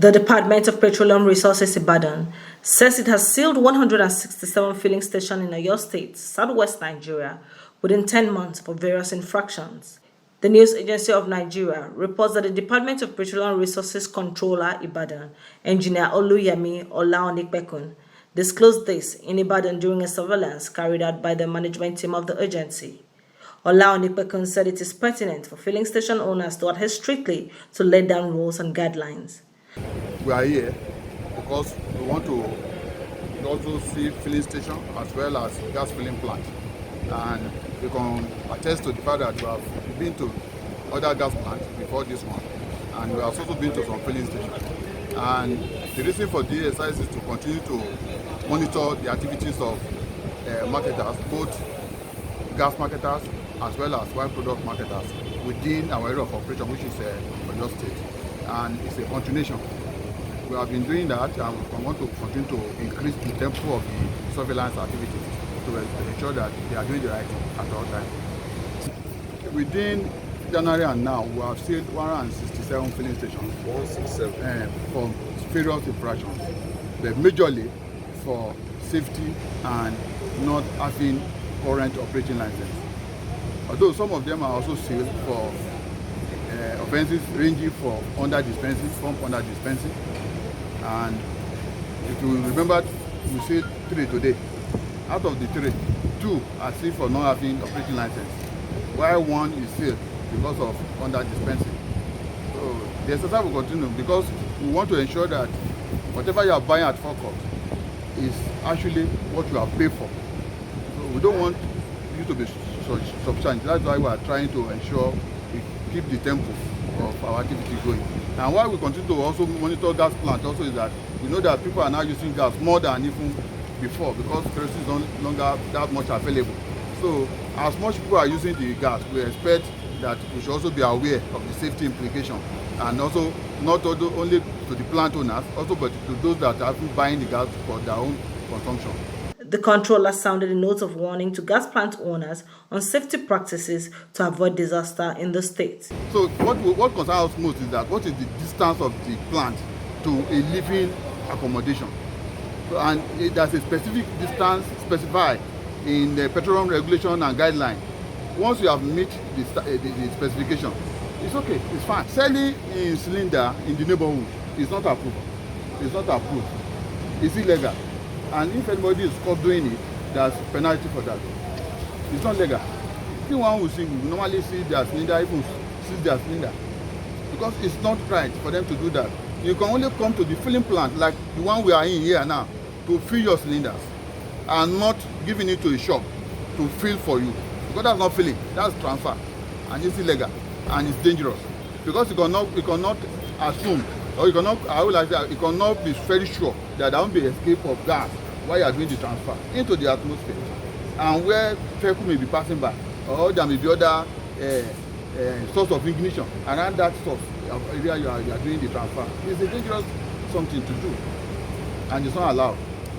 The Department of Petroleum Resources Ibadan says it has sealed 167 filling stations in Oyo State, southwest Nigeria, within 10 months for various infractions. The News Agency of Nigeria reports that the Department of Petroleum Resources Controller Ibadan, Engineer Oluyemi Olaonipekun, disclosed this in Ibadan during a surveillance carried out by the management team of the agency. Olaonipekun said it is pertinent for filling station owners to adhere strictly to laid down rules and guidelines. We are here because we want to also see filling station as well as gas filling plant, and we can attest to the fact that we have been to other gas plants before this one, and we have also been to some filling stations. And the reason for the exercise is to continue to monitor the activities of marketers, both gas marketers as well as wine product marketers within our area of operation, which is Oyo State, and it's a continuation. We have been doing that, and we want to continue to increase the tempo of the surveillance activities to ensure that they are doing the right thing at all times. Within January and now, we have sealed 167 filling stations. 167 for various infractions, but majorly for safety and not having current operating license. Although some of them are also sealed for offences ranging from under dispensing, and if you remember, we said 3 today. Out of the 3, 2 are sealed for not having operating license, while 1 is sealed because of under dispensing. So the exercise will continue because we want to ensure that whatever you are buying at forecourt is actually what you have paid for. So we don't want you to be substantial. That's why we are trying to ensure we keep the tempo of our activity going. And why we continue to also monitor gas plants also is that we know that people are now using gas more than even before because kerosene is no longer that much available. So as much people are using the gas, we expect that we should also be aware of the safety implication, and also not only to the plant owners, also but to those that are buying the gas for their own consumption. The controller sounded a note of warning to gas plant owners on safety practices to avoid disaster in the state. So what concerns us most is that what is the distance of the plant to a living accommodation? So, and there's a specific distance specified in the petroleum regulation and guideline. Once you have met the specification, it's okay, it's fine. Selling in cylinder in the neighborhood is not approved. It's not approved. It's illegal. And if anybody is caught doing it, there's penalty for that. It's not legal. Anyone who see, we normally see their cylinder, even see their cylinder, because it's not right for them to do that. You can only come to the filling plant, like the one we are in here now, to fill your cylinders, and not giving it to a shop to fill for you, because that's not filling, that's transfer, and it's illegal and it's dangerous, because you cannot assume, or you cannot, I would like that, you cannot be very sure that there won't be escape of gas while you are doing the transfer into the atmosphere, and where vehicle may be passing by, or there may be other source of ignition around that source of area you are doing the transfer. It's a dangerous something to do, and it's not allowed.